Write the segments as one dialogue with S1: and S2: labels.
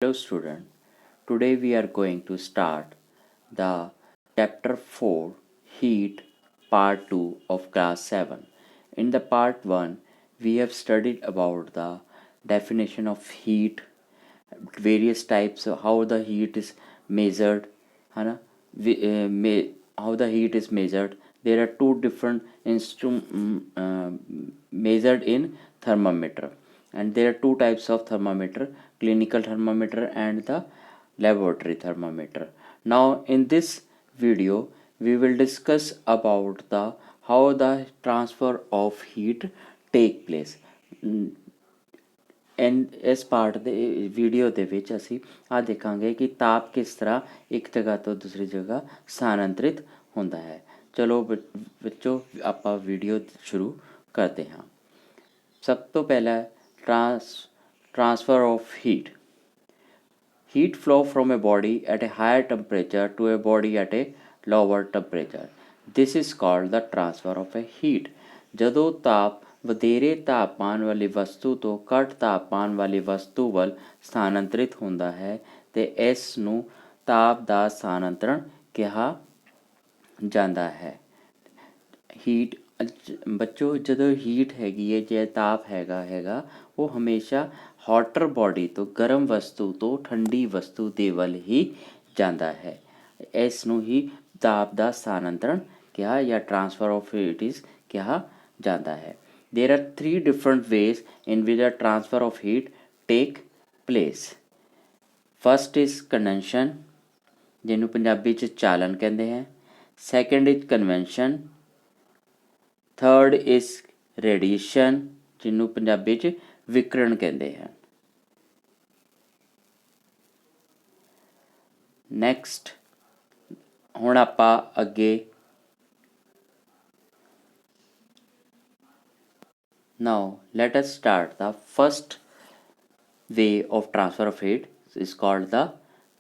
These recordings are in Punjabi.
S1: Hello student, today we are going to start the chapter 4 heat part 2 of class 7. In the part 1 we have studied about the definition of heat, various types of how the heat is measured, है ना? How the heat is measured. There are two different measured in thermometer, and there are two types of thermometer: clinical thermometer and the laboratory thermometer. Now in this video we will discuss about the how the transfer of heat take place. And ਇਸ ਪਾਰਟ ਦੇ ਵੀਡੀਓ ਦੇ ਵਿੱਚ ਅਸੀਂ ਆ ਦੇਖਾਂਗੇ ਕਿ ਤਾਪ ਕਿਸ ਤਰ੍ਹਾਂ ਇੱਕ ਜਗ੍ਹਾ ਤੋਂ ਦੂਸਰੀ ਜਗ੍ਹਾ ਸਥਾਨਾਂਤਰਿਤ ਹੁੰਦਾ ਹੈ। ਚਲੋ ਬੱਚੋ ਆਪਾਂ ਵੀਡੀਓ ਸ਼ੁਰੂ ਕਰਦੇ ਹਾਂ। ਸਭ ਤੋਂ ਪਹਿਲਾਂ transfer of heat. Heat flow from a body at a higher temperature to a body at a lower temperature. This is called the transfer of a heat. ਜਦੋਂ ਤਾਪ ਵਧੇਰੇ ਤਾਪਮਾਨ ਵਾਲੀ ਵਸਤੂ ਤੋਂ ਘੱਟ ਤਾਪਮਾਨ ਵਾਲੀ ਵਸਤੂ ਵੱਲ ਸਥਾਨਾਂਤਰਿਤ ਹੁੰਦਾ ਹੈ ਤੇ ਇਸ ਨੂੰ ਤਾਪ ਦਾ ਸਥਾਨਾਂਤਰਣ ਕਿਹਾ ਜਾਂਦਾ ਹੈ। ਹੀਟ ਬੱਚੋ ਜਦੋਂ ਹੀਟ ਹੈਗੀ ਹੈ ਜੇ ਤਾਪ ਹੈਗਾ ਉਹ ਹਮੇਸ਼ਾ ਹੌਟਰ ਬੋਡੀ ਤੋਂ ਗਰਮ ਵਸਤੂ ਤੋਂ ਠੰਡੀ ਵਸਤੂ ਦੇ ਵੱਲ ਹੀ ਜਾਂਦਾ ਹੈ। ਇਸ ਨੂੰ ਹੀ ਤਾਪ ਦਾ ਸਥਾਨਾਂਤਰਣ ਕਿਹਾ ਜਾਂ ਟ੍ਰਾਂਸਫਰ ਆਫ ਹੀਟ ਇਜ਼ ਕਿਹਾ ਜਾਂਦਾ ਹੈ। There are three different ways in which the transfer of heat take place. First is condension, ਜਿਹਨੂੰ ਪੰਜਾਬੀ 'ਚ ਚਾਲਨ ਕਹਿੰਦੇ ਹੈ। Second is convection. Third is radiation, ਜਿਹਨੂੰ ਪੰਜਾਬੀ 'ਚ ਵਿਕਰਣ ਕਹਿੰਦੇ ਹਨ। Next ਹੁਣ ਆਪਾਂ ਅੱਗੇ Now let us start. The first way of transfer of heat is called the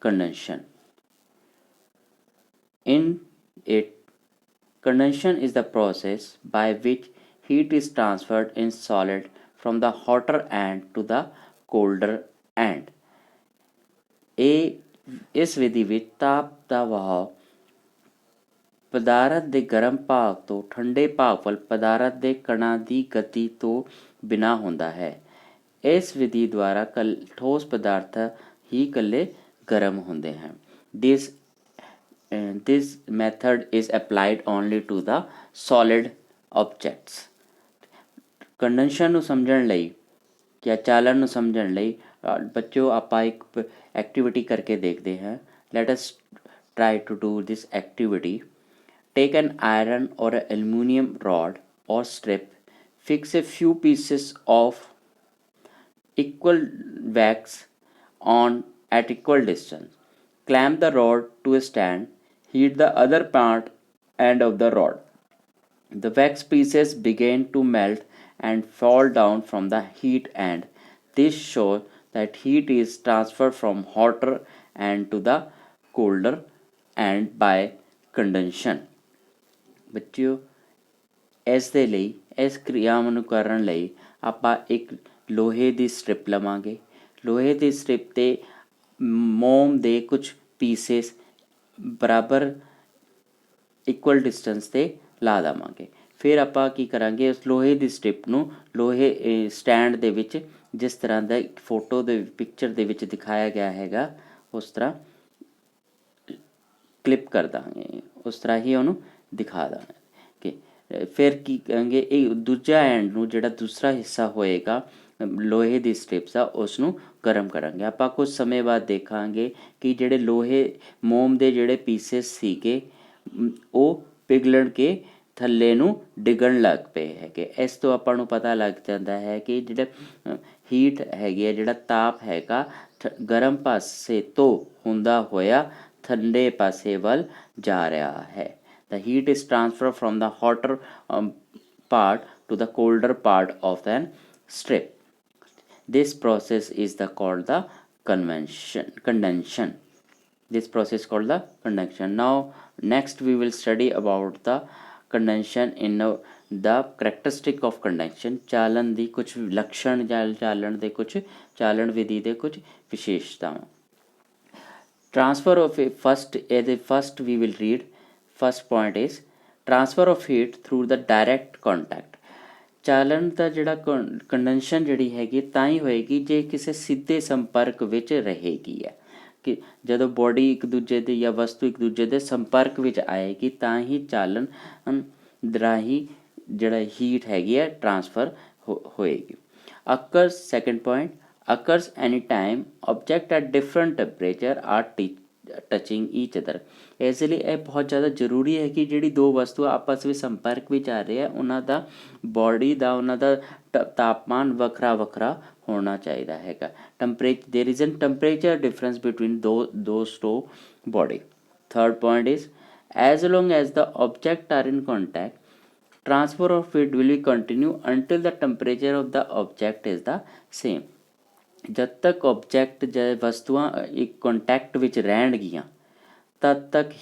S1: condension. In it, condension is the process by which heat is transferred in solid from the hotter end to the colder end. ਇਸ ਵਿਧੀ ਵਿੱਚ ਤਾਪ ਦਾ ਵਹਾਅ ਪਦਾਰਥ ਦੇ ਗਰਮ ਭਾਗ ਤੋਂ ਠੰਡੇ ਭਾਗ ਵੱਲ ਪਦਾਰਥ ਦੇ ਕਣਾਂ ਦੀ ਗਤੀ ਤੋਂ ਬਿਨਾਂ ਹੁੰਦਾ ਹੈ। ਇਸ ਵਿਧੀ ਦੁਆਰਾ ਠੋਸ ਪਦਾਰਥ ਹੀ ਇਕੱਲੇ ਗਰਮ ਹੁੰਦੇ ਹਨ। This method is applied only to the solid objects. ਕੰਡੈਂਸ਼ਨ ਨੂੰ ਸਮਝਣ ਲਈ ਜਾਂ ਚਾਲਨ ਨੂੰ ਸਮਝਣ ਲਈ ਬੱਚੋ ਆਪਾਂ ਇੱਕ ਐਕਟੀਵਿਟੀ ਕਰਕੇ ਦੇਖਦੇ ਹਾਂ। Let us try to do this activity. Take an iron or an aluminum rod or strip, fix a few pieces of equal wax on at equal distance. Clamp the rod to a stand, heat the other part end of the rod. The wax pieces begin to melt and fall down from the heat end. This shows that heat is transferred from hotter end to the colder end by condension. ਬੱਚਿਓ ਇਸ ਦੇ ਲਈ ਇਸ ਕਿਰਿਆਵਾਂ ਨੂੰ ਕਰਨ ਲਈ ਆਪਾਂ ਇੱਕ ਲੋਹੇ ਦੀ ਸਟ੍ਰਿਪ ਲਵਾਂਗੇ। ਲੋਹੇ ਦੀ ਸਟ੍ਰਿਪ 'ਤੇ ਮੋਮ ਦੇ ਕੁਝ ਪੀਸਿਸ ਬਰਾਬਰ ਇਕੁਅਲ ਡਿਸਟੈਂਸ 'ਤੇ ਲਾ ਦੇਵਾਂਗੇ। ਫਿਰ ਆਪਾਂ ਕੀ ਕਰਾਂਗੇ ਉਸ ਲੋਹੇ ਦੀ ਸਟ੍ਰਿਪ ਨੂੰ ਲੋਹੇ ਸਟੈਂਡ ਦੇ ਵਿੱਚ ਜਿਸ ਤਰ੍ਹਾਂ ਦਾ ਫੋਟੋ ਦੇ ਪਿਕਚਰ ਦੇ ਵਿੱਚ ਦਿਖਾਇਆ ਗਿਆ ਹੈਗਾ ਉਸ ਤਰ੍ਹਾਂ ਕਲਿੱਪ ਕਰ ਦਾਂਗੇ। ਉਸ ਤਰ੍ਹਾਂ ਹੀ ਉਹਨੂੰ ਦਿਖਾ ਦਾਂਗੇ ਕਿ ਫਿਰ ਕੀ ਕਰਾਂਗੇ ਇਹ ਦੂਜਾ ਐਂਡ ਨੂੰ ਜਿਹੜਾ ਦੂਸਰਾ ਹਿੱਸਾ ਹੋਏਗਾ ਲੋਹੇ ਦੀ ਸਟ੍ਰਿਪਸ ਆ ਉਸ ਨੂੰ ਗਰਮ ਕਰਾਂਗੇ। ਆਪਾਂ ਕੁਝ ਸਮੇਂ ਬਾਅਦ ਦੇਖਾਂਗੇ ਕਿ ਜਿਹੜੇ ਲੋਹੇ ਮੋਮ ਦੇ ਜਿਹੜੇ ਪੀਸਿਸ ਸੀਗੇ ਉਹ ਪਿਘਲਣ ਕੇ ਥੱਲੇ ਨੂੰ ਡਿੱਗਣ ਲੱਗ ਪਏ ਹੈਗੇ। ਇਸ ਤੋਂ ਆਪਾਂ ਨੂੰ ਪਤਾ ਲੱਗ ਜਾਂਦਾ ਹੈ ਕਿ ਜਿਹੜਾ ਹੀਟ ਹੈਗੀ ਹੈ ਜਿਹੜਾ ਤਾਪ ਹੈਗਾ ਗਰਮ ਪਾਸੇ ਤੋਂ ਹੁੰਦਾ ਹੋਇਆ ਠੰਡੇ ਪਾਸੇ ਵੱਲ ਜਾ ਰਿਹਾ ਹੈ। The heat is transferred from the hotter part to the colder part of the strip. This process is called the condension. This process is called the condension. Now next we will study about the condension in the characteristic of conduction, ਚਾਲਨ ਦੀ ਕੁਝ ਲੱਛਣ ਜਾਂ ਚਾਲਣ ਦੇ ਕੁਝ ਚਾਲਣ ਵਿਧੀ ਦੇ ਕੁਝ ਵਿਸ਼ੇਸ਼ਤਾਵਾਂ। Transfer of a first we will read. First point is transfer of heat through the direct contact. ਚਾਲਣ ਦਾ ਜਿਹੜਾ ਕੰਡੈਂਸ਼ਨ ਜਿਹੜੀ ਹੈਗੀ ਤਾਂ ਹੀ ਹੋਏਗੀ ਜੇ ਕਿਸੇ ਸਿੱਧੇ ਸੰਪਰਕ ਵਿੱਚ ਰਹੇਗੀ ਹੈ, ਕਿ ਜਦੋਂ ਬੋਡੀ ਇੱਕ ਦੂਜੇ ਦੇ ਜਾਂ ਵਸਤੂ ਇੱਕ ਦੂਜੇ ਦੇ ਸੰਪਰਕ ਵਿੱਚ ਆਏਗੀ ਤਾਂ ਹੀ ਚਾਲਣ ਰਾਹੀਂ ਜਿਹੜਾ ਹੀਟ ਹੈਗੀ ਹੈ ਟ੍ਰਾਂਸਫਰ ਹੋਏਗੀ। occurs, second point, occurs anytime object at different temperature are touching each other। ਇਸ ਲਈ ਇਹ ਬਹੁਤ ਜ਼ਿਆਦਾ ਜ਼ਰੂਰੀ ਹੈ ਕਿ ਜਿਹੜੀ ਦੋ ਵਸਤੂ ਆਪਸ ਵਿੱਚ ਸੰਪਰਕ ਵਿੱਚ ਆ ਰਹੇ ਆ ਉਹਨਾਂ ਦਾ ਬੋਡੀ ਦਾ ਉਹਨਾਂ ਦਾ ਤਾਪਮਾਨ ਵੱਖਰਾ ਵੱਖਰਾ ਹੋਣਾ ਚਾਹੀਦਾ ਹੈਗਾ। there is a temperature difference between those two body। third point is as long as the object are in contact, transfer of heat will be continue until the temperature of the object is the same। ਜਦ ਤੱਕ ਆਬਜੈਕਟ ਜਾਂ ਵਸਤੂਆਂ ਇੱਕ ਕੰਟੈਕਟ ਵਿੱਚ ਰਹਿਣਗੀਆਂ ਤਦ ਤੱਕ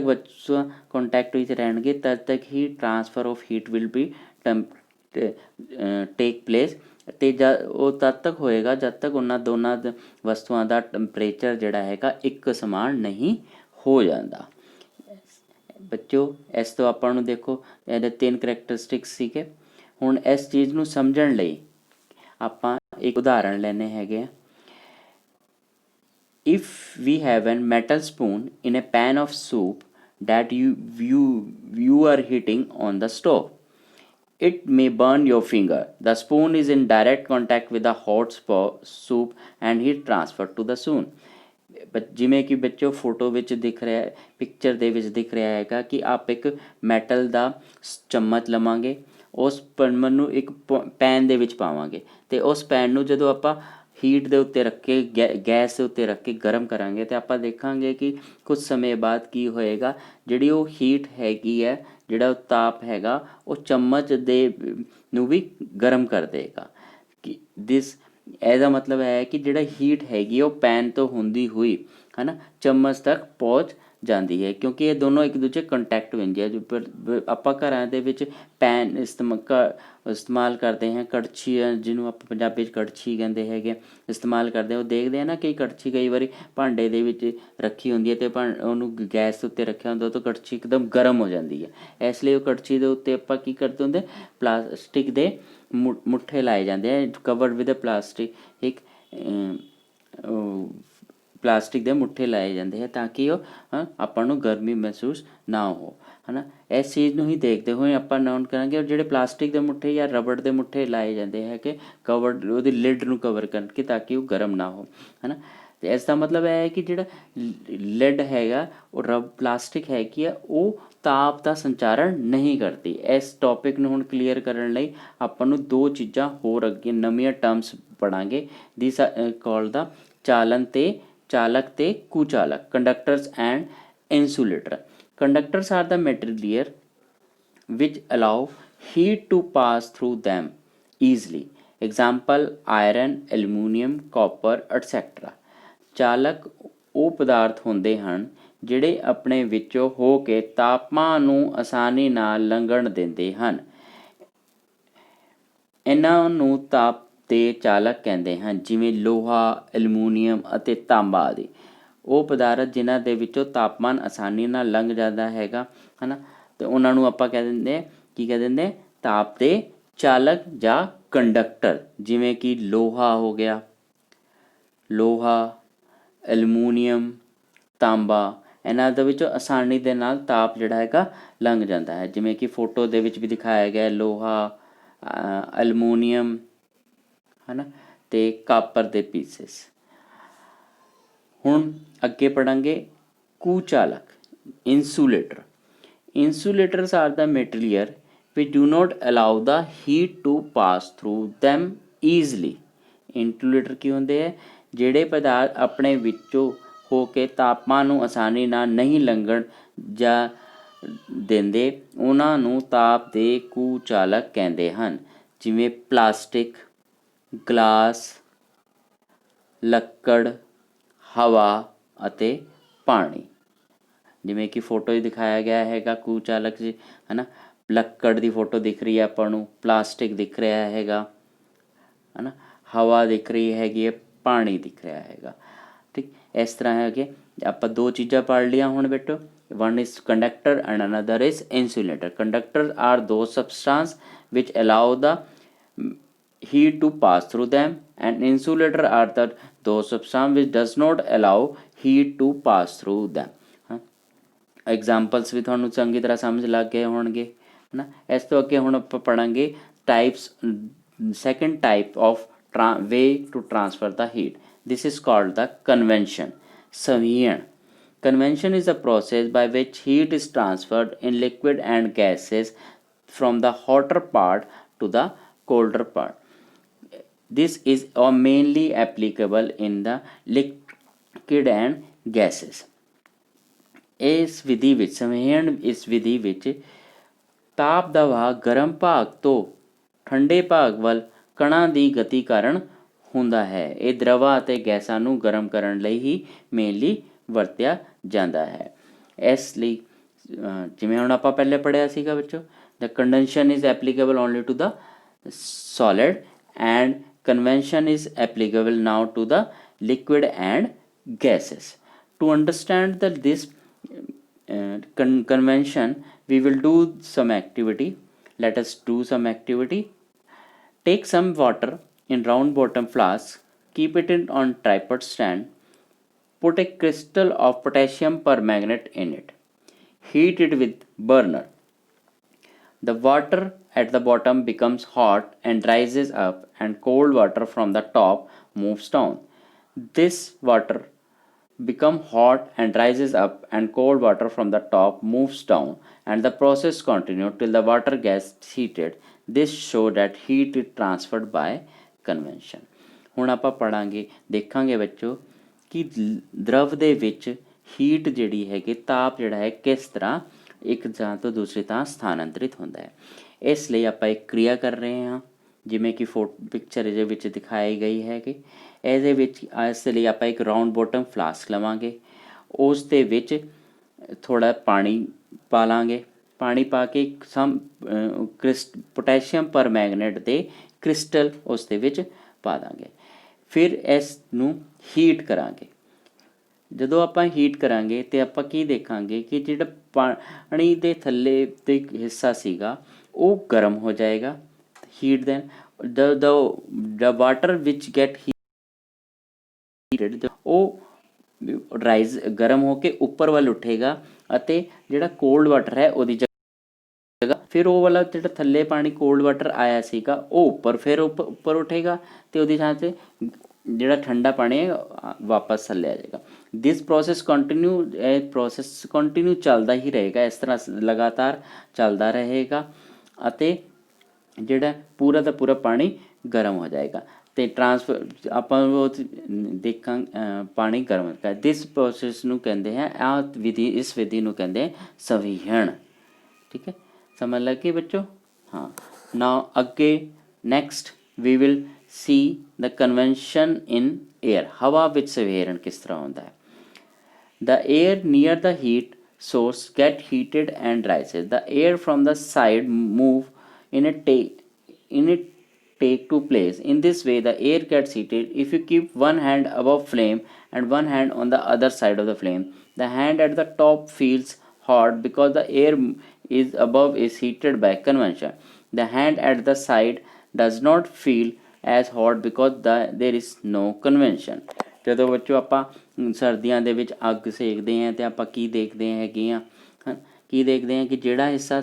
S1: ਵਸਤੂਆਂ ਕੰਟੈਕਟ ਵਿੱਚ ਰਹਿਣਗੇ ਤਦ ਤੱਕ ਹੀ transfer of heat will be take place. ਅਤੇ ਉਹ ਤਦ ਤੱਕ ਹੋਏਗਾ ਜਦ ਤੱਕ ਉਹਨਾਂ ਦੋਨਾਂ ਵਸਤੂਆਂ ਦਾ ਟੈਂਪਰੇਚਰ ਜਿਹੜਾ ਹੈਗਾ ਇੱਕ ਸਮਾਨ ਨਹੀਂ ਹੋ ਜਾਂਦਾ। ਬੱਚਿਓ ਇਸ ਤੋਂ ਆਪਾਂ ਨੂੰ ਦੇਖੋ ਇਹਦੇ 3 ਕਰੈਕਟਰਿਸਟਿਕਸ ਸੀਗੇ। ਹੁਣ ਇਸ ਚੀਜ਼ ਨੂੰ ਸਮਝਣ ਲਈ ਆਪਾਂ ਇੱਕ ਉਦਾਹਰਣ ਲੈਣੇ ਹੈਗੇ ਆ। if we have a metal spoon in a pan of soup that you are heating on the stove, it may burn your finger। the spoon is in direct contact with the hot soup and heat transfer to the spoon। ਜਿਵੇਂ ਕਿ ਬੱਚੋ ਫੋਟੋ ਵਿੱਚ ਦਿਖ ਰਿਹਾ, ਪਿਕਚਰ ਦੇ ਵਿੱਚ ਦਿਖ ਰਿਹਾ ਹੈਗਾ ਕਿ ਆਪ ਇੱਕ ਮੈਟਲ ਦਾ ਚਮਚ ਲਵਾਂਗੇ, ਉਸ ਚਮਚ ਨੂੰ ਇੱਕ ਪੈਨ ਦੇ ਵਿੱਚ ਪਾਵਾਂਗੇ ਅਤੇ ਉਸ ਪੈਨ ਨੂੰ ਜਦੋਂ ਆਪਾਂ ਹੀਟ ਦੇ ਉੱਤੇ ਰੱਖ ਕੇ ਗੈਸ ਦੇ ਉੱਤੇ ਰੱਖ ਕੇ ਗਰਮ ਕਰਾਂਗੇ ਅਤੇ ਆਪਾਂ ਦੇਖਾਂਗੇ ਕਿ ਕੁਝ ਸਮੇਂ ਬਾਅਦ ਕੀ ਹੋਏਗਾ, ਜਿਹੜੀ ਉਹ ਹੀਟ ਹੈਗੀ ਹੈ, ਜਿਹੜਾ ਉਹ ਤਾਪ ਹੈਗਾ ਉਹ ਚਮਚ ਦੇ ਨੂੰ ਵੀ ਗਰਮ ਕਰ ਦੇਗਾ। ਕਿ ਇਹਦਾ ਮਤਲਬ ਹੈ ਕਿ ਜਿਹੜਾ ਹੀਟ ਹੈਗੀ ਉਹ ਪੈਨ ਤੋਂ ਹੁੰਦੀ ਹੋਈ ਹੈ ਨਾ ਚਮਚ ਤੱਕ ਪਹੁੰਚ ਜਾਂਦੀ ਹੈ, ਕਿਉਂਕਿ ਇਹ ਦੋਨੋਂ ਇੱਕ ਦੂਜੇ ਕੰਟੈਕਟ ਹੁੰਦੇ ਆ। ਜੋ ਆਪਾਂ ਘਰਾਂ ਦੇ ਵਿੱਚ ਪੈਨ ਇਸਤੇਮਾਲ ਕਰਦੇ ਹਾਂ, ਕੜਛੀ ਜਿਹਨੂੰ ਆਪਾਂ ਪੰਜਾਬੀ 'ਚ ਕੜਛੀ ਕਹਿੰਦੇ ਹੈਗੇ ਇਸਤੇਮਾਲ ਕਰਦੇ ਹਾਂ, ਉਹ ਦੇਖਦੇ ਹਾਂ ਨਾ ਕਿ ਕੜਛੀ ਕਈ ਵਾਰੀ ਭਾਂਡੇ ਦੇ ਵਿੱਚ ਰੱਖੀ ਹੁੰਦੀ ਹੈ ਅਤੇ ਉਹਨੂੰ ਗੈਸ ਉੱਤੇ ਰੱਖਿਆ ਹੁੰਦਾ ਤਾਂ ਕੜਛੀ ਇੱਕਦਮ ਗਰਮ ਹੋ ਜਾਂਦੀ ਹੈ। ਇਸ ਲਈ ਉਹ ਕੜਛੀ ਦੇ ਉੱਤੇ ਆਪਾਂ ਕੀ ਕਰਦੇ ਹੁੰਦੇ, ਪਲਾਸਟਿਕ ਦੇ ਮੁੱਠੇ ਲਾਏ ਜਾਂਦੇ ਆ, ਕਵਰਡ ਵਿਦ ਪਲਾਸਟਿਕ ਪਲਾਸਟਿਕ ਦੇ ਮੁੱਠੇ ਲਾਏ ਜਾਂਦੇ ਹੈ ਤਾਂ ਕਿ ਉਹ ਆਪਾਂ ਨੂੰ ਗਰਮੀ ਮਹਿਸੂਸ ਨਾ ਹੋ, ਹੈ ਨਾ। ਇਸ ਚੀਜ਼ ਨੂੰ ਹੀ ਦੇਖਦੇ ਹੋਏ ਆਪਾਂ ਨੋਟ ਕਰਾਂਗੇ ਜਿਹੜੇ ਪਲਾਸਟਿਕ ਦੇ ਮੁੱਠੇ ਜਾਂ ਰਬੜ ਦੇ ਮੁੱਠੇ ਲਾਏ ਜਾਂਦੇ ਹੈ ਕਿ ਕਵਰਡ ਉਹਦੀ ਲਿਡ ਨੂੰ ਕਵਰ ਕਰਕੇ ਤਾਂ ਕਿ ਉਹ ਗਰਮ ਨਾ ਹੋ, ਹੈ ਨਾ। ਅਤੇ ਇਸ ਦਾ ਮਤਲਬ ਇਹ ਹੈ ਕਿ ਜਿਹੜਾ ਲਿਡ ਹੈਗਾ ਉਹ ਪਲਾਸਟਿਕ ਹੈਗੀ ਆ ਉਹ ਤਾਪ ਦਾ ਸੰਚਾਰਨ ਨਹੀਂ ਕਰਦੀ। ਇਸ ਟੋਪਿਕ ਨੂੰ ਹੁਣ ਕਲੀਅਰ ਕਰਨ ਲਈ ਆਪਾਂ ਨੂੰ 2 ਚੀਜ਼ਾਂ ਹੋਰ ਅੱਗੇ ਨਵੀਆਂ ਟਰਮਸ ਪੜ੍ਹਾਂਗੇ। ਦਿਸ ਕਾਲਡ ਦਾ ਚਾਲਨ ਅਤੇ ਚਾਲਕ ਅਤੇ ਕੁਚਾਲਕ, conductors and insulator। conductors are the material which allow heat to pass through them easily। example iron, aluminium, copper etc। ਚਾਲਕ ਉਹ ਪਦਾਰਥ ਹੁੰਦੇ ਹਨ ਜਿਹੜੇ ਆਪਣੇ ਵਿੱਚੋਂ ਹੋ ਕੇ ਤਾਪਮਾਨ ਨੂੰ ਆਸਾਨੀ ਨਾਲ ਲੰਘਣ ਦਿੰਦੇ ਹਨ। ਇਹਨਾਂ ਨੂੰ ਤਾਪ ਦੇ ਚਾਲਕ ਕਹਿੰਦੇ ਹਨ, ਜਿਵੇਂ ਲੋਹਾ, ਐਲੂਮੀਨੀਅਮ ਅਤੇ ਤਾਂਬਾ ਆਦਿ। ਉਹ ਪਦਾਰਥ ਜਿਨ੍ਹਾਂ ਦੇ ਵਿੱਚੋਂ ਤਾਪਮਾਨ ਆਸਾਨੀ ਨਾਲ ਲੰਘ ਜਾਂਦਾ ਹੈਗਾ, ਹੈ ਨਾ, ਅਤੇ ਉਹਨਾਂ ਨੂੰ ਆਪਾਂ ਕਹਿ ਦਿੰਦੇ ਤਾਪ ਦੇ ਚਾਲਕ ਜਾਂ ਕੰਡਕਟਰ। ਜਿਵੇਂ ਕਿ ਲੋਹਾ, ਐਲੂਮੀਨੀਅਮ, ਤਾਂਬਾ, ਇਹਨਾਂ ਦੇ ਵਿੱਚੋਂ ਆਸਾਨੀ ਦੇ ਨਾਲ ਤਾਪ ਜਿਹੜਾ ਹੈਗਾ ਲੰਘ ਜਾਂਦਾ ਹੈ। ਜਿਵੇਂ ਕਿ ਫੋਟੋ ਦੇ ਵਿੱਚ ਵੀ ਦਿਖਾਇਆ ਗਿਆ ਲੋਹਾ, ਐਲੂਮੀਨੀਅਮ, ਹੈ ਨਾ, ਅਤੇ ਕਾਪਰ ਦੇ ਪੀਸਿਸ। ਹੁਣ ਅੱਗੇ ਪੜ੍ਹਾਂਗੇ ਕੁਚਾਲਕ, insulator. Insulators are the material which do not allow the heat to pass through them easily. Insulator ਕੀ ਹੁੰਦੇ ਹੈ, ਜਿਹੜੇ ਪਦਾਰਥ ਆਪਣੇ ਵਿੱਚੋਂ ਹੋ ਕੇ ਤਾਪਮਾਨ ਨੂੰ ਆਸਾਨੀ ਨਾਲ ਨਹੀਂ ਲੰਘਣ ਜਾਂ ਦਿੰਦੇ ਉਹਨਾਂ ਨੂੰ ਤਾਪ ਦੇ ਕੁਚਾਲਕ ਕਹਿੰਦੇ ਹਨ। ਜਿਵੇਂ ਪਲਾਸਟਿਕ, ਗਲਾਸ, ਲੱਕੜ, ਹਵਾ ਅਤੇ ਪਾਣੀ। ਜਿਵੇਂ ਕਿ ਫੋਟੋ 'ਚ ਦਿਖਾਇਆ ਗਿਆ ਹੈਗਾ ਕੁਚਾਲਕ ਜੀ, ਹੈ ਨਾ, ਲੱਕੜ ਦੀ ਫੋਟੋ ਦਿਖ ਰਹੀ ਹੈ ਆਪਾਂ ਨੂੰ, ਪਲਾਸਟਿਕ ਦਿਖ ਰਿਹਾ ਹੈਗਾ, ਹੈ ਨਾ, ਹਵਾ ਦਿਖ ਰਹੀ ਹੈਗੀ ਹੈ, ਪਾਣੀ ਦਿਖ ਰਿਹਾ ਹੈਗਾ। ਠੀਕ, ਇਸ ਤਰ੍ਹਾਂ ਹੈ ਕਿ ਆਪਾਂ ਦੋ ਚੀਜ਼ਾਂ ਪੜ੍ਹ ਲਈਆਂ ਹੁਣ ਬੇਟੋ। one is conductor and another is insulator. Conductors are those substance which allow the heat to pass through them, and insulator are the those substance which does not allow heat to pass through them. Examples ਵੀ ਤੁਹਾਨੂੰ ਚੰਗੀ ਤਰ੍ਹਾਂ ਸਮਝ ਲੱਗ ਗਏ ਹੋਣਗੇ, ਹੈ ਨਾ। ਇਸ ਤੋਂ ਅੱਗੇ ਹੁਣ ਆਪਾਂ ਪੜ੍ਹਾਂਗੇ types, second type of way to transfer the heat. This is called the convection, ਸੰਵੀਹਣ। Convection is a process by which heat is transferred in liquid and gases from the hotter part to the colder part. This is mainly applicable in the liquid and gases. ਇਸ ਵਿਧੀ ਵਿੱਚ, ਸੰਵੀਹਣ ਇਸ ਵਿਧੀ ਵਿੱਚ ਤਾਪ ਦਾ ਵਹਾਅ ਗਰਮ ਭਾਗ ਤੋਂ ਠੰਡੇ ਭਾਗ ਵੱਲ ਕਣਾਂ ਦੀ ਗਤੀ ਕਾਰਨ ਹੁੰਦਾ ਹੈ। ਇਹ ਦਰਵਾਂ ਅਤੇ ਗੈਸਾਂ ਨੂੰ ਗਰਮ ਕਰਨ ਲਈ ਹੀ ਮੇਨਲੀ ਵਰਤਿਆ ਜਾਂਦਾ ਹੈ। ਇਸ ਲਈ ਜਿਵੇਂ ਹੁਣ ਆਪਾਂ ਪਹਿਲੇ ਪੜ੍ਹਿਆ ਸੀਗਾ ਬੱਚੋ, the conduction is applicable only to the solid and convection is applicable now to the liquid and gases. To understand that this convention, we will do some activity. Let us do some activity. Take some water in round bottom flask, keep it on tripod stand, put a crystal of potassium permanganate in it, heat it with burner. The water at the bottom becomes hot and rises up, and cold water from the top moves down. This water become hot and rises up, and cold water from the top moves down, and the process continues till the water gets heated. This show that heat is transferred by convection. ਹੁਣ ਆਪਾਂ ਪੜਾਂਗੇ, ਦੇਖਾਂਗੇ ਬੱਚੋ ਕਿ ਦਰਵ ਦੇ ਵਿੱਚ ਹੀਟ ਜਿਹੜੀ ਹੈਗੀ, ਤਾਪ ਜਿਹੜਾ ਹੈ ਕਿਸ ਤਰ੍ਹਾਂ ਇੱਕ ਥਾਂ ਤੋਂ ਦੂਸਰੀ ਥਾਂ ਸਥਾਨਾਂਤਰਿਤ ਹੁੰਦਾ ਹੈ। ਇਸ ਲਈ ਆਪਾਂ ਇੱਕ ਕਿਰਿਆ ਕਰ ਰਹੇ ਹਾਂ, ਜਿਵੇਂ ਕਿ ਪਿਕਚਰ ਦੇ ਵਿੱਚ ਦਿਖਾਈ ਗਈ ਹੈ ਕਿ ਇਹਦੇ ਵਿੱਚ ਇਸ ਲਈ ਆਪਾਂ ਇੱਕ ਰਾਊਂਡ ਬੋਟਮ ਫਲਾਸਕ ਲਵਾਂਗੇ, ਉਸ ਦੇ ਵਿੱਚ ਥੋੜ੍ਹਾ ਪਾਣੀ ਪਾ ਲਾਂਗੇ, ਪਾਣੀ ਪਾ ਕੇ ਪੋਟੈਸ਼ੀਅਮ ਪਰਮੈਂਗਨੇਟ ਦੇ ਕ੍ਰਿਸਟਲ ਉਸ ਦੇ ਵਿੱਚ ਪਾ ਦਾਂਗੇ। ਫਿਰ ਇਸ ਨੂੰ ਹੀਟ ਕਰਾਂਗੇ। ਜਦੋਂ ਆਪਾਂ ਹੀਟ ਕਰਾਂਗੇ ਤਾਂ ਆਪਾਂ ਕੀ ਦੇਖਾਂਗੇ ਕਿ ਜਿਹੜਾ ਪਾਣੀ ਦੇ ਥੱਲੇ ਦੇ ਹਿੱਸਾ ਸੀਗਾ ਉਹ ਗਰਮ ਹੋ ਜਾਏਗਾ। Heat then the water which get heated, ਉਹ ਰਾਈਜ਼ ਗਰਮ ਹੋ ਕੇ ਉੱਪਰ ਵੱਲ ਉੱਠੇਗਾ, ਅਤੇ ਜਿਹੜਾ ਕੋਲਡ ਵਾਟਰ ਹੈ ਉਹਦੀ ਜਗ੍ਹਾ ਫਿਰ ਉਹ ਵਾਲਾ ਜਿਹੜਾ ਥੱਲੇ ਪਾਣੀ ਕੋਲਡ ਵਾਟਰ ਆਇਆ ਸੀਗਾ ਉਹ ਉੱਪਰ ਉੱਠੇਗਾ, ਅਤੇ ਉਹਦੀ ਥਾਂ 'ਤੇ ਜਿਹੜਾ ਠੰਡਾ ਪਾਣੀ ਹੈ ਵਾਪਸ ਥੱਲੇ ਆ ਜਾਏਗਾ। ਦਿਸ ਪ੍ਰੋਸੈਸ ਕੰਟੀਨਿਊ, ਇਹ ਪ੍ਰੋਸੈਸ ਕੰਟੀਨਿਊ ਚੱਲਦਾ ਹੀ ਰਹੇਗਾ, ਇਸ ਤਰ੍ਹਾਂ ਲਗਾਤਾਰ ਚੱਲਦਾ ਰਹੇਗਾ, ਅਤੇ ਜਿਹੜਾ ਪੂਰਾ ਦਾ ਪੂਰਾ ਪਾਣੀ ਗਰਮ ਹੋ ਜਾਏਗਾ ਅਤੇ ਟਰਾਂਸਫਰ ਆਪਾਂ ਉਹ ਪਾਣੀ ਗਰਮ ਕਰ। ਦਿਸ ਪ੍ਰੋਸੈਸ ਨੂੰ ਕਹਿੰਦੇ ਹੈ, ਆਹ ਵਿਧੀ, ਇਸ ਵਿਧੀ ਨੂੰ ਕਹਿੰਦੇ ਸੰਵੀਹਣ। ਠੀਕ ਹੈ, ਸਮਝ ਲੱਗੀ ਬੱਚੋ। ਹਾਂ, ਨਾਓ ਅੱਗੇ next we will see the convection in air. ਹਵਾ ਵਿੱਚ ਸੰਵੀਹਣ ਕਿਸ ਤਰ੍ਹਾਂ ਹੁੰਦਾ ਹੈ। The air near the heat source get heated and rises. The air from the side move in a take to place. In this way, the air gets heated. If you keep one hand above flame and one hand on the other side of the flame, the hand at the top feels hot because the air is above is heated by convection. The hand at the side does not feel as hot because there is no convection. ਜਦੋਂ ਬੱਚੋ ਆਪਾਂ ਸਰਦੀਆਂ ਦੇ ਵਿੱਚ ਅੱਗ ਸੇਕਦੇ ਹਾਂ ਤਾਂ ਆਪਾਂ ਕੀ ਦੇਖਦੇ ਹੈਗੇ ਹਾਂ, ਕੀ ਦੇਖਦੇ ਹਾਂ ਕਿ ਜਿਹੜਾ ਹਿੱਸਾ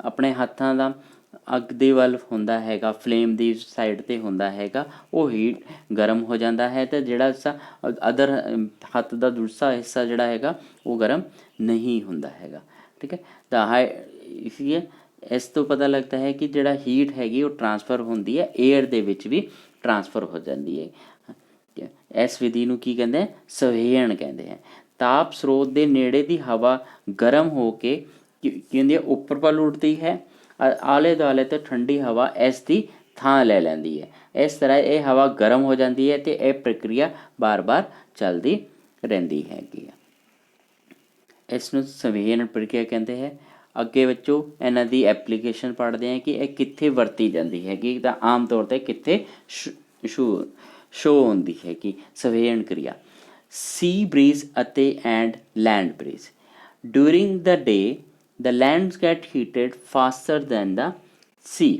S1: ਆਪਣੇ ਹੱਥਾਂ ਦਾ ਅੱਗ ਦੇ ਵੱਲ ਹੁੰਦਾ ਹੈਗਾ, ਫਲੇਮ ਦੀ ਸਾਈਡ 'ਤੇ ਹੁੰਦਾ ਹੈਗਾ, ਉਹ ਹੀਟ ਗਰਮ ਹੋ ਜਾਂਦਾ ਹੈ, ਅਤੇ ਜਿਹੜਾ ਹਿੱਸਾ ਅਦਰ ਹੱਥ ਦਾ ਦੂਸਰਾ ਹਿੱਸਾ ਜਿਹੜਾ ਹੈਗਾ ਉਹ ਗਰਮ ਨਹੀਂ ਹੁੰਦਾ ਹੈਗਾ। ਠੀਕ ਹੈ, ਤਾਂ ਇਸ ਲਈ ਇਸ ਤੋਂ ਪਤਾ ਲੱਗਦਾ ਹੈ ਕਿ ਜਿਹੜਾ ਹੀਟ ਹੈਗੀ ਉਹ ਟਰਾਂਸਫਰ ਹੁੰਦੀ ਹੈ, ਏਅਰ ਦੇ ਵਿੱਚ ਵੀ ਟਰਾਂਸਫਰ ਹੋ ਜਾਂਦੀ ਹੈ। ਇਸ ਵਿਧੀ ਨੂੰ ਕੀ ਕਹਿੰਦੇ ਹੈ, ਸੰਵੀਹਣ ਕਹਿੰਦੇ ਹੈ। ਤਾਪ ਸਰੋਤ ਦੇ ਨੇੜੇ ਦੀ ਹਵਾ ਗਰਮ ਹੋ ਕੇ ਕੀ ਹੁੰਦੀ ਹੈ, ਉੱਪਰ ਵੱਲ ਉੱਠਦੀ ਹੈ, ਆਲੇ ਦੁਆਲੇ ਤੋਂ ਠੰਡੀ ਹਵਾ ਇਸ ਦੀ ਥਾਂ ਲੈ ਲੈਂਦੀ ਹੈ। ਇਸ ਤਰ੍ਹਾਂ ਇਹ ਹਵਾ ਗਰਮ ਹੋ ਜਾਂਦੀ ਹੈ, ਅਤੇ ਇਹ ਪ੍ਰਕਿਰਿਆ ਬਾਰ ਚੱਲਦੀ ਰਹਿੰਦੀ ਹੈਗੀ ਆ। ਇਸ ਨੂੰ ਸੰਵੀਹਣ ਪ੍ਰਕਿਰਿਆ ਕਹਿੰਦੇ ਹੈ। ਅੱਗੇ ਬੱਚੋ ਇਹਨਾਂ ਦੀ ਐਪਲੀਕੇਸ਼ਨ ਪੜ੍ਹਦੇ ਹਾਂ ਕਿ ਇਹ ਕਿੱਥੇ ਵਰਤੀ ਜਾਂਦੀ ਹੈਗੀ। ਤਾਂ ਆਮ ਤੌਰ 'ਤੇ ਕਿੱਥੇ ਸ਼ੋ ਹੁੰਦੀ ਹੈਗੀ ਸਵੈਣ ਕਿਰਿਆ। ਸੀ ਬਰੀਜ਼ ਅਤੇ and land breeze. During the day the lands get heated faster than the sea,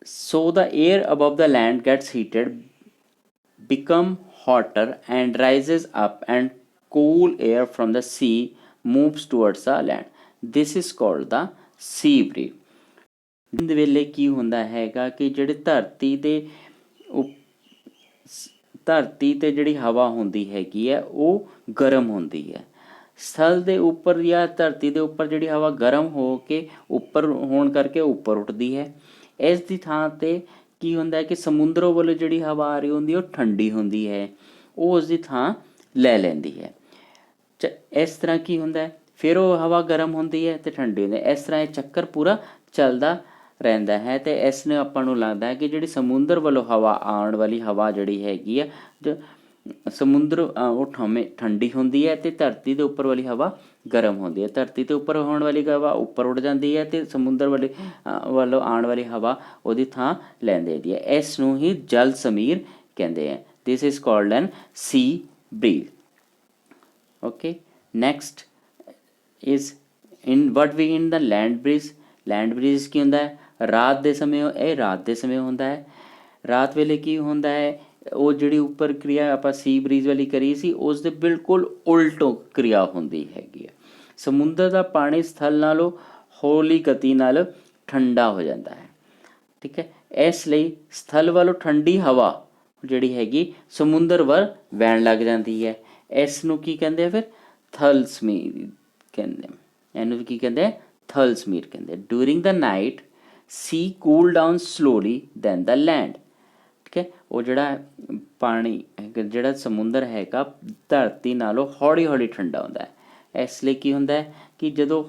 S1: so the air above the land gets heated, become hotter and rises up, and cool air from the sea moves towards the land. This is called the sea breeze. ਦਿਨ ਦੇ ਵੇਲੇ ਕੀ ਹੁੰਦਾ ਹੈਗਾ ਕਿ ਜਿਹੜੇ ਧਰਤੀ ਤੇ ਜਿਹੜੀ ਹਵਾ ਹੁੰਦੀ ਹੈਗੀ ਹੈ ਉਹ ਗਰਮ ਹੁੰਦੀ ਹੈ। स्थल ਦੇ ਉੱਪਰ ਜਾਂ ਧਰਤੀ ਦੇ ਉੱਪਰ ਜਿਹੜੀ ਹਵਾ ਗਰਮ ਹੋ ਕੇ ਉੱਪਰ ਹੋਣ ਕਰਕੇ ਉੱਪਰ ਉੱਠਦੀ ਹੈ। ਇਸ ਦੀ ਥਾਂ 'ਤੇ ਕੀ ਹੁੰਦਾ ਹੈ ਕਿ ਸਮੁੰਦਰੋਂ ਵੱਲੋਂ ਜਿਹੜੀ ਹਵਾ ਆ ਰਹੀ ਹੁੰਦੀ ਉਹ ਠੰਡੀ ਹੁੰਦੀ ਹੈ, ਉਹ ਉਸ ਦੀ ਥਾਂ ਲੈ ਲੈਂਦੀ ਹੈ। ਇਸ ਤਰ੍ਹਾਂ ਕੀ ਹੁੰਦਾ, ਫਿਰ ਉਹ ਹਵਾ ਗਰਮ ਹੁੰਦੀ ਹੈ ਅਤੇ ਠੰਡੀ ਹੁੰਦੀ ਹੈ। ਇਸ ਤਰ੍ਹਾਂ ਇਹ ਚੱਕਰ ਪੂਰਾ ਚੱਲਦਾ ਰਹਿੰਦਾ ਹੈ। ਅਤੇ ਇਸ ਨੂੰ ਆਪਾਂ ਨੂੰ ਲੱਗਦਾ ਹੈ ਕਿ ਜਿਹੜੀ ਸਮੁੰਦਰ ਵੱਲੋਂ ਹਵਾ ਆਉਣ ਵਾਲੀ ਹਵਾ ਜਿਹੜੀ ਹੈਗੀ ਆ ਸਮੁੰਦਰ ਉਹ ਠੰਡੀ ਹੁੰਦੀ ਹੈ ਅਤੇ ਧਰਤੀ ਦੇ ਉੱਪਰ ਵਾਲੀ ਹਵਾ ਗਰਮ ਹੁੰਦੀ ਹੈ। ਧਰਤੀ 'ਤੇ ਉੱਪਰ ਹੋਣ ਵਾਲੀ ਹਵਾ ਉੱਪਰ ਉੱਡ ਜਾਂਦੀ ਹੈ ਅਤੇ ਸਮੁੰਦਰ ਵੱਲੋਂ ਆਉਣ ਵਾਲੀ ਹਵਾ ਉਹਦੀ ਥਾਂ ਲੈ ਲੈਂਦੀ ਹੈ। ਇਸ ਨੂੰ ਹੀ ਜਲ ਸਮੀਰ ਕਹਿੰਦੇ ਹੈ। This is called an sea breeze. Okay, next is in what we in the land breeze. Land breeze ਕੀ ਹੁੰਦਾ ਹੈ, ਰਾਤ ਦੇ ਸਮੇਂ ਇਹ ਰਾਤ ਦੇ ਸਮੇਂ ਹੁੰਦਾ ਹੈ। ਰਾਤ ਵੇਲੇ ਕੀ ਹੁੰਦਾ ਹੈ, ਉਹ ਜਿਹੜੀ ਉੱਪਰ ਕਿਰਿਆ ਆਪਾਂ ਸੀ ਬਰੀਜ਼ ਵਾਲੀ ਕਰੀ ਸੀ ਉਸ ਦੇ ਬਿਲਕੁਲ ਉਲਟੋ ਕਿਰਿਆ ਹੁੰਦੀ ਹੈਗੀ ਹੈ। ਸਮੁੰਦਰ ਦਾ ਪਾਣੀ ਸਥਲ ਨਾਲੋਂ ਹੌਲੀ ਗਤੀ ਨਾਲ ਠੰਡਾ ਹੋ ਜਾਂਦਾ ਹੈ। ਠੀਕ ਹੈ, ਇਸ ਲਈ ਸਥਲ ਵੱਲੋਂ ਠੰਡੀ ਹਵਾ ਜਿਹੜੀ ਹੈਗੀ ਸਮੁੰਦਰ ਵੱਲ ਵਹਿਣ ਲੱਗ ਜਾਂਦੀ ਹੈ। ਇਸ ਨੂੰ ਕੀ ਕਹਿੰਦੇ ਆ ਫਿਰ, ਥਲ ਸਮੀਰ ਕਹਿੰਦੇ। ਇਹਨੂੰ ਕੀ ਕਹਿੰਦੇ, ਥਲ ਸਮੀਰ ਕਹਿੰਦੇ। ਡਿਊਰਿੰਗ ਦਾ ਨਾਈਟ ਸੀ ਕੂਲ ਡਾਊਨ ਸਲੋਲੀ ਦੈਨ ਦਾ ਲੈਂਡ। ਠੀਕ ਹੈ, ਉਹ ਜਿਹੜਾ ਪਾਣੀ ਜਿਹੜਾ ਸਮੁੰਦਰ ਹੈਗਾ ਧਰਤੀ ਨਾਲੋਂ ਹੌਲੀ ਹੌਲੀ ਠੰਡਾ ਹੁੰਦਾ ਹੈ। ਇਸ ਲਈ ਕੀ ਹੁੰਦਾ ਹੈ ਕਿ ਜਦੋਂ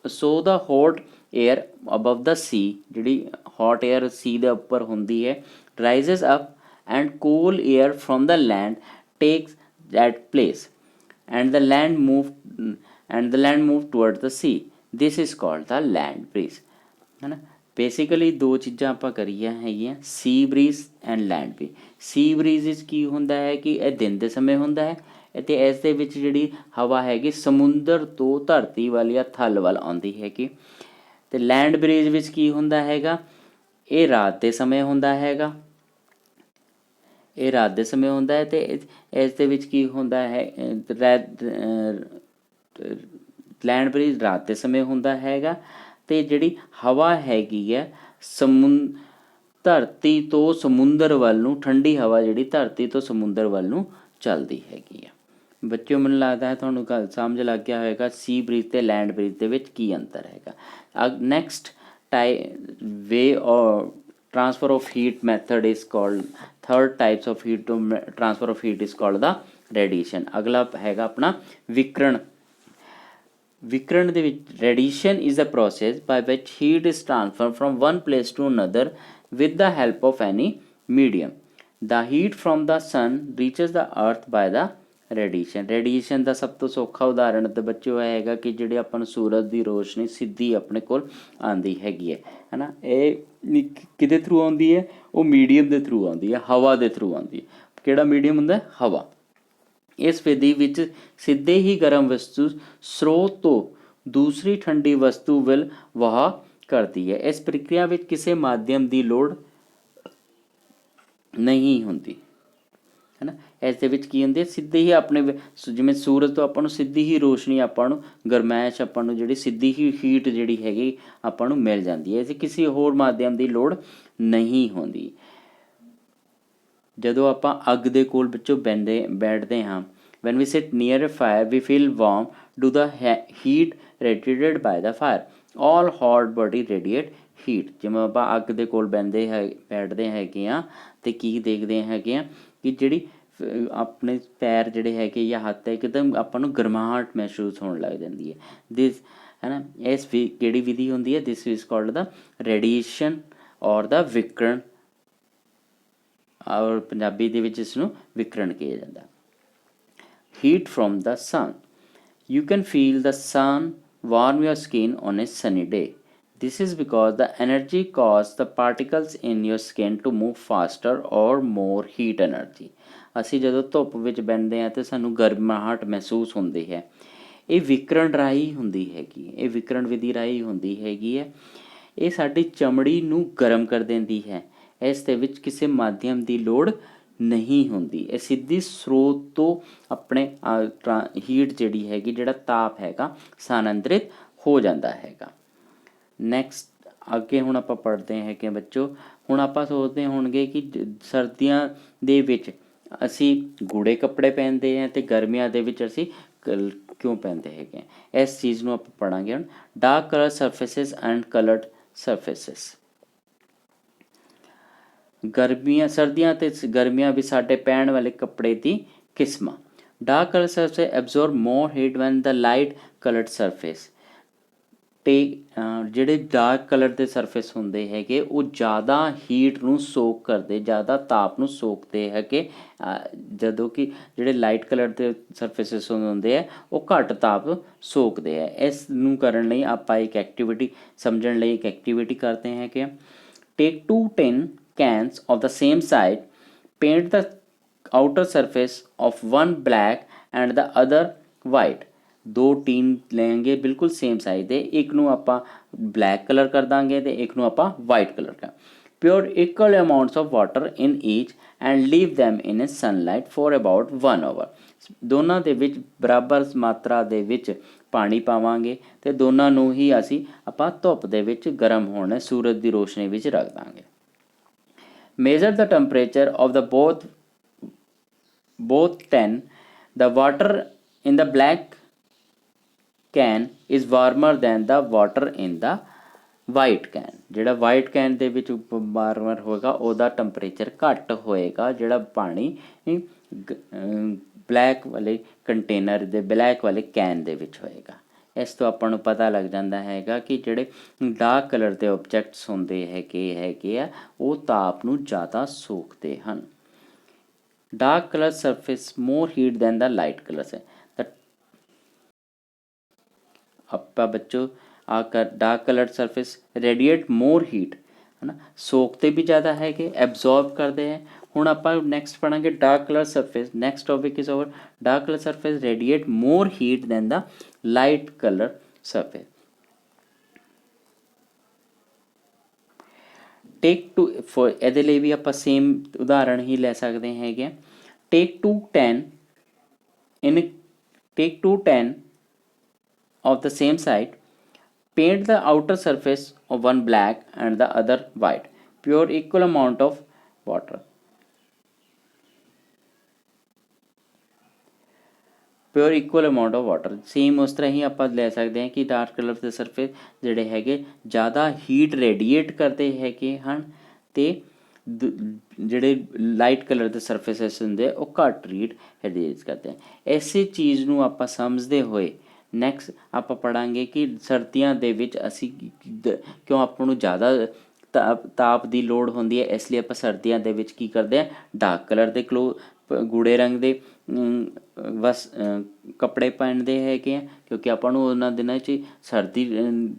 S1: so the hot air above the sea, ਜਿਹੜੀ ਹੌਟ ਏਅਰ ਸੀ ਦੇ ਉੱਪਰ ਹੁੰਦੀ ਹੈ, rises up and cool air from the land takes that place and the land move towards the sea. This is called the land breeze, ਹੈ ਨਾ। ਬੇਸਿਕਲੀ ਦੋ ਚੀਜ਼ਾਂ ਆਪਾਂ ਕਰੀਆਂ ਹੈਗੀਆਂ, sea breeze and land breeze. Sea breeze ਵਿੱਚ ਕੀ ਹੁੰਦਾ ਹੈ ਕਿ ਇਹ ਦਿਨ ਦੇ ਸਮੇਂ ਹੁੰਦਾ ਹੈ ਅਤੇ ਇਸ ਦੇ ਵਿੱਚ ਜਿਹੜੀ ਹਵਾ ਹੈਗੀ ਸਮੁੰਦਰ ਤੋਂ ਧਰਤੀ ਵੱਲ ਜਾਂ ਥਲ ਵੱਲ ਆਉਂਦੀ ਹੈਗੀ। ਅਤੇ ਲੈਂਡ ਬਰੀਜ਼ ਵਿੱਚ ਕੀ ਹੁੰਦਾ ਹੈਗਾ, ਇਹ ਰਾਤ ਦੇ ਸਮੇਂ ਹੁੰਦਾ ਹੈਗਾ। ਇਹ ਰਾਤ ਦੇ ਸਮੇਂ ਹੁੰਦਾ ਹੈ ਅਤੇ ਇਸ ਦੇ ਵਿੱਚ ਕੀ ਹੁੰਦਾ ਹੈ, ਲੈਂਡ ਬਰੀਜ਼ ਰਾਤ ਦੇ ਸਮੇਂ ਹੁੰਦਾ ਹੈਗਾ। ਅਤੇ ਜਿਹੜੀ ਹਵਾ ਹੈਗੀ ਹੈ ਧਰਤੀ ਤੋਂ ਸਮੁੰਦਰ ਵੱਲ ਨੂੰ, ਠੰਡੀ ਹਵਾ ਜਿਹੜੀ ਧਰਤੀ ਤੋਂ ਸਮੁੰਦਰ ਵੱਲ ਨੂੰ ਚੱਲਦੀ ਹੈਗੀ ਆ। ਬੱਚਿਓ ਮੈਨੂੰ ਲੱਗਦਾ ਹੈ ਤੁਹਾਨੂੰ ਗੱਲ ਸਮਝ ਲੱਗ ਗਿਆ ਹੋਏਗਾ ਸੀ ਬਰੀਜ਼ ਅਤੇ ਲੈਂਡ ਬਰੀਜ਼ ਦੇ ਵਿੱਚ ਕੀ ਅੰਤਰ ਹੈਗਾ। ਨੈਕਸਟ ਵੇ ਔਰ transfer of heat method is called, third types of heat transfer of heat is called the radiation। ਅਗਲਾ ਹੈਗਾ ਆਪਣਾ ਵਿਕਰਣ। ਵਿਕਰਣ ਦੇ ਵਿੱਚ radiation is a process by which heat is transferred from one place to another with the help of any medium. The heat from the sun reaches the earth by the radiation ਦਾ ਸਭ ਤੋਂ ਸੌਖਾ ਉਦਾਹਰਣ ਤਾਂ ਬੱਚਿਓ ਇਹ ਹੈਗਾ ਕਿ ਜਿਹੜੇ ਆਪਾਂ ਨੂੰ ਸੂਰਜ ਦੀ ਰੋਸ਼ਨੀ ਸਿੱਧੀ ਆਪਣੇ ਕੋਲ ਆਉਂਦੀ ਹੈਗੀ ਹੈ ਨਾ। ਇਹ ਕਿਹਦੇ ਥਰੂ ਆਉਂਦੀ ਹੈ, ਉਹ ਮੀਡੀਅਮ ਦੇ ਥਰੂ ਆਉਂਦੀ ਹੈ, ਹਵਾ ਦੇ ਥਰੂ ਆਉਂਦੀ ਹੈ। ਕਿਹੜਾ ਮੀਡੀਅਮ ਹੁੰਦਾ, ਹਵਾ। ਇਸ ਵਿਧੀ ਵਿੱਚ ਸਿੱਧੇ ਹੀ ਗਰਮ ਵਸਤੂ ਸਰੋਤ ਤੋਂ ਦੂਸਰੀ ਠੰਡੀ ਵਸਤੂ ਵੱਲ ਵਹਾਅ ਕਰਦੀ ਹੈ। ਇਸ ਪ੍ਰਕਿਰਿਆ ਵਿੱਚ ਕਿਸੇ ਮਾਧਿਅਮ ਦੀ ਲੋੜ ਨਹੀਂ ਹੁੰਦੀ, ਹੈ ਨਾ। ਇਸ ਦੇ ਵਿੱਚ ਕੀ ਹੁੰਦੀ ਹੈ, ਸਿੱਧੇ ਹੀ ਆਪਣੇ ਜਿਵੇਂ ਸੂਰਜ ਤੋਂ ਆਪਾਂ ਨੂੰ ਸਿੱਧੀ ਹੀ ਰੋਸ਼ਨੀ, ਆਪਾਂ ਨੂੰ ਗਰਮੈਸ਼, ਆਪਾਂ ਨੂੰ ਜਿਹੜੀ ਸਿੱਧੀ ਹੀ ਹੀਟ ਜਿਹੜੀ ਹੈਗੀ ਆਪਾਂ ਨੂੰ ਮਿਲ ਜਾਂਦੀ ਹੈ। ਇਸ ਕਿਸੇ ਹੋਰ ਮਾਧਿਅਮ ਦੀ ਲੋੜ ਨਹੀਂ ਹੁੰਦੀ। ਜਦੋਂ ਆਪਾਂ ਅੱਗ ਦੇ ਕੋਲ ਵਿੱਚੋਂ ਬੈਠਦੇ ਹਾਂ, when we sit near a fire we feel warm due to the heat radiated by the fire. All hot body radiate heat। ਜਿਵੇਂ ਆਪਾਂ ਅੱਗ ਦੇ ਕੋਲ ਬੈਠਦੇ ਹੈਗੇ ਹਾਂ ਅਤੇ ਕੀ ਦੇਖਦੇ ਹੈਗੇ ਹਾਂ ਕਿ ਜਿਹੜੀ ਆਪਣੇ ਪੈਰ ਜਿਹੜੇ ਹੈਗੇ ਜਾਂ ਹੱਥ ਹੈ ਇੱਕਦਮ ਆਪਾਂ ਨੂੰ ਗਰਮਾਹਟ ਮਹਿਸੂਸ ਹੋਣ ਲੱਗ ਜਾਂਦੀ ਹੈ। ਦਿਸ ਹੈ ਨਾ, ਇਸ ਕਿਹੜੀ ਵਿਧੀ ਹੁੰਦੀ ਹੈ, this is called the radiation ਔਰ ਦਾ ਵਿਕਰਣ, ਔਰ ਪੰਜਾਬੀ ਦੇ ਵਿੱਚ ਇਸ ਨੂੰ ਵਿਕਰਣ ਕਿਹਾ ਜਾਂਦਾ। Heat from the sun. You can feel the sun warm your skin on a sunny day. This is because the energy causes the particles in your skin to move faster or more heat energy. ਅਸੀਂ ਜਦੋਂ ਧੁੱਪ ਵਿੱਚ ਬਹਿੰਦੇ ਹਾਂ ਤੇ ਸਾਨੂੰ ਗਰਮਾਹਟ ਮਹਿਸੂਸ ਹੁੰਦੀ ਹੈ। ਇਹ ਵਿਕਰਣ ਰਾਹੀਂ ਹੁੰਦੀ ਹੈਗੀ, ਇਹ ਵਿਕਰਣ ਵਿਧੀ ਰਾਹੀਂ ਹੁੰਦੀ ਹੈਗੀ ਹੈ। ਇਹ ਸਾਡੀ ਚਮੜੀ ਨੂੰ ਗਰਮ ਕਰ ਦਿੰਦੀ ਹੈ। ਇਸ ਦੇ ਵਿੱਚ ਕਿਸੇ ਮਾਧਿਅਮ ਦੀ ਲੋੜ ਨਹੀਂ ਹੁੰਦੀ। ਇਹ ਸਿੱਧੀ ਸਰੋਤ ਤੋਂ ਆਪਣੇ ਹੀਟ ਜਿਹੜੀ ਹੈਗੀ, ਜਿਹੜਾ ਤਾਪ ਹੈਗਾ, ਸਥਾਨਾਂਤਰਿਤ ਹੋ ਜਾਂਦਾ ਹੈਗਾ। ਨੈਕਸਟ ਅੱਗੇ ਹੁਣ ਆਪਾਂ ਪੜ੍ਹਦੇ ਹੈਗੇ ਬੱਚੋ। ਹੁਣ ਆਪਾਂ ਸੋਚਦੇ ਹੋਣਗੇ ਕਿ ਸਰਦੀਆਂ ਦੇ ਵਿੱਚ ਅਸੀਂ ਗੂੜੇ ਕੱਪੜੇ ਪਹਿਨਦੇ ਹਾਂ ਅਤੇ ਗਰਮੀਆਂ ਦੇ ਵਿੱਚ ਅਸੀਂ ਕਿਉਂ ਪਹਿਨਦੇ ਹੈਗੇ। ਇਸ ਚੀਜ਼ ਨੂੰ ਆਪਾਂ ਪੜ੍ਹਾਂਗੇ ਹੁਣ। Dark colour surfaces and coloured surfaces. ਗਰਮੀਆਂ, ਸਰਦੀਆਂ ਅਤੇ ਗਰਮੀਆਂ ਵਿੱਚ ਸਾਡੇ ਪਹਿਨਣ ਵਾਲੇ ਕੱਪੜੇ ਦੀ ਕਿਸਮਾਂ। ਡਾਰਕ ਕਲਰ ਸਰਫੇਸ ਐਬਜ਼ੋਰਬ ਮੋਰ ਹੀਟ ਵੈਨ ਦ ਲਾਈਟ ਕਲਰਡ ਸਰਫੇਸ। ਜਿਹੜੇ ਡਾਰਕ ਕਲਰ ਦੇ ਸਰਫੇਸ ਹੁੰਦੇ ਹੈਗੇ ਉਹ ਜ਼ਿਆਦਾ ਹੀਟ ਨੂੰ ਸੋਕ ਕਰਦੇ, ਜ਼ਿਆਦਾ ਤਾਪ ਨੂੰ ਸੋਕਦੇ ਹੈਗੇ, ਜਦੋਂ ਕਿ ਜਿਹੜੇ ਲਾਈਟ ਕਲਰ ਦੇ ਸਰਫੇਸਿਸ ਹੁੰਦੇ ਹੈ ਉਹ ਘੱਟ ਤਾਪ ਸੋਕਦੇ ਹੈ। ਇਸ ਨੂੰ ਕਰਨ ਲਈ ਆਪਾਂ ਇੱਕ ਐਕਟੀਵਿਟੀ ਸਮਝਣ ਲਈ ਇੱਕ ਐਕਟੀਵਿਟੀ ਕਰਦੇ ਹੈਗੇ। ਟੇਕ 2 tin cans of the same size, paint the outer surface of one black and the other white। ਦੋ ਟੀਨ ਲੈਂਗੇ ਬਿਲਕੁਲ ਸੇਮ ਸਾਈਜ਼ ਦੇ, ਇੱਕ ਨੂੰ ਆਪਾਂ ਬਲੈਕ ਕਲਰ ਕਰ ਦਾਂਗੇ ਅਤੇ ਇੱਕ ਨੂੰ ਆਪਾਂ ਵਾਈਟ ਕਲਰ ਕਰ। Pure equal amounts of water in each and leave them in a sunlight for about 1 hour। ਦੋਨਾਂ ਦੇ ਵਿੱਚ ਬਰਾਬਰ ਮਾਤਰਾ ਦੇ ਵਿੱਚ ਪਾਣੀ ਪਾਵਾਂਗੇ ਅਤੇ ਦੋਨਾਂ ਨੂੰ ਹੀ ਆਪਾਂ ਧੁੱਪ ਦੇ ਵਿੱਚ ਗਰਮ ਹੋਣ, ਸੂਰਜ ਦੀ ਰੋਸ਼ਨੀ ਵਿੱਚ ਰੱਖ ਦਾਂਗੇ। Measure the temperature of the both tin। The water in the black can is warmer than the water in the white can। ਜਿਹੜਾ ਵਾਈਟ ਕੈਨ ਦੇ ਵਿੱਚ ਵਾਰਮਰ ਹੋਏਗਾ ਉਹਦਾ ਟੈਂਪਰੇਚਰ ਘੱਟ ਹੋਏਗਾ, ਜਿਹੜਾ ਪਾਣੀ ਬਲੈਕ ਵਾਲੇ ਕੰਟੇਨਰ ਦੇ, ਬਲੈਕ ਵਾਲੇ ਕੈਨ ਦੇ ਵਿੱਚ ਹੋਏਗਾ। ਇਸ ਤੋਂ ਆਪਾਂ ਨੂੰ ਪਤਾ ਲੱਗ ਜਾਂਦਾ ਹੈਗਾ ਕਿ ਜਿਹੜੇ ਡਾਰਕ ਕਲਰ ਦੇ ਓਬਜੈਕਟਸ ਹੁੰਦੇ ਹੈਗੇ ਆ ਉਹ ਤਾਪ ਨੂੰ ਜ਼ਿਆਦਾ ਸੋਖਦੇ ਹਨ। Dark colour surface more heat than the light colours ਹੈ। ਆਪਾਂ ਬੱਚੋ dark colour surface radiate more heat, ਹੈ ਨਾ, ਸੋਖਤੇ ਵੀ ਜ਼ਿਆਦਾ ਹੈਗੇ, ਐਬਜ਼ੋਰਬ ਕਰਦੇ ਹੈ। ਹੁਣ ਆਪਾਂ ਨੈਕਸਟ ਪੜ੍ਹਾਂਗੇ dark colour surface. Next topic is over. Dark colour surface radiate more heat than the light colour surface. Take two four, ਇਹਦੇ ਲਈ ਵੀ ਆਪਾਂ ਸੇਮ ਉਦਾਹਰਣ ਹੀ ਲੈ ਸਕਦੇ ਹੈਗੇ। ਟੇਕ 2 tin of the same side, paint the outer surface of one black and the other white। Pour equal amount of water। Pure equal amount of water. Same ਉਸ ਤਰ੍ਹਾਂ ਹੀ ਆਪਾਂ ਲੈ ਸਕਦੇ ਹਾਂ ਕਿ ਡਾਰਕ ਕਲਰ ਦੇ ਸਰਫੇਸ ਜਿਹੜੇ ਹੈਗੇ ਜ਼ਿਆਦਾ ਹੀਟ ਰੇਡੀਏਟ ਕਰਦੇ ਹੈਗੇ ਹਨ ਅਤੇ ਜਿਹੜੇ ਲਾਈਟ ਕਲਰ ਦੇ ਸਰਫੇਸਿਸ ਹੁੰਦੇ ਉਹ ਘੱਟ ਹੀਟ ਰੇਡੀਏਟ ਕਰਦੇ ਹਨ। ਇਸੇ ਚੀਜ਼ ਨੂੰ ਆਪਾਂ ਸਮਝਦੇ ਹੋਏ ਨੈਕਸਟ ਆਪਾਂ ਪੜ੍ਹਾਂਗੇ ਕਿ ਸਰਦੀਆਂ ਦੇ ਵਿੱਚ ਅਸੀਂ ਕਿਉਂ ਆਪਾਂ ਨੂੰ ਜ਼ਿਆਦਾ ਤਾਪ ਦੀ ਲੋੜ ਹੁੰਦੀ ਹੈ। ਇਸ ਲਈ ਆਪਾਂ ਸਰਦੀਆਂ ਦੇ ਵਿੱਚ ਕੀ ਕਰਦੇ ਹਾਂ, ਡਾਰਕ ਕਲਰ ਦੇ ਗੂੜੇ ਰੰਗ ਦੇ ਕੱਪੜੇ ਪਹਿਨਦੇ ਹੈਗੇ ਆ, ਕਿਉਂਕਿ ਆਪਾਂ ਨੂੰ ਉਹਨਾਂ ਦਿਨਾਂ 'ਚ ਸਰਦੀ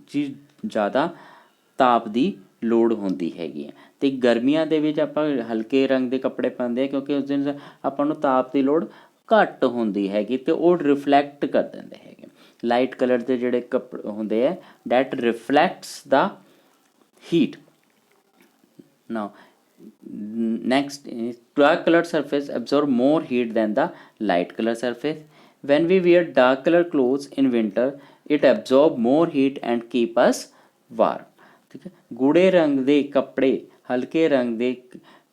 S1: 'ਚ ਜ਼ਿਆਦਾ ਤਾਪ ਦੀ ਲੋੜ ਹੁੰਦੀ ਹੈਗੀ ਹੈ। ਅਤੇ ਗਰਮੀਆਂ ਦੇ ਵਿੱਚ ਆਪਾਂ ਹਲਕੇ ਰੰਗ ਦੇ ਕੱਪੜੇ ਪਾਉਂਦੇ ਹਾਂ ਕਿਉਂਕਿ ਉਸ ਦਿਨ ਆਪਾਂ ਨੂੰ ਤਾਪ ਦੀ ਲੋੜ ਘੱਟ ਹੁੰਦੀ ਹੈਗੀ ਅਤੇ ਉਹ ਰਿਫਲੈਕਟ ਕਰ ਦਿੰਦੇ ਹੈਗੇ। ਲਾਈਟ ਕਲਰ ਦੇ ਜਿਹੜੇ ਕੱਪੜੇ ਹੁੰਦੇ ਹੈ that reflects the heat. Now next is dark colored surface absorb more heat than the light color surface। When we wear dark colored clothes in winter it absorb more heat and keep us warm। ਠੀਕ ਹੈ, ਗੂੜੇ ਰੰਗ ਦੇ ਕੱਪੜੇ ਹਲਕੇ ਰੰਗ ਦੇ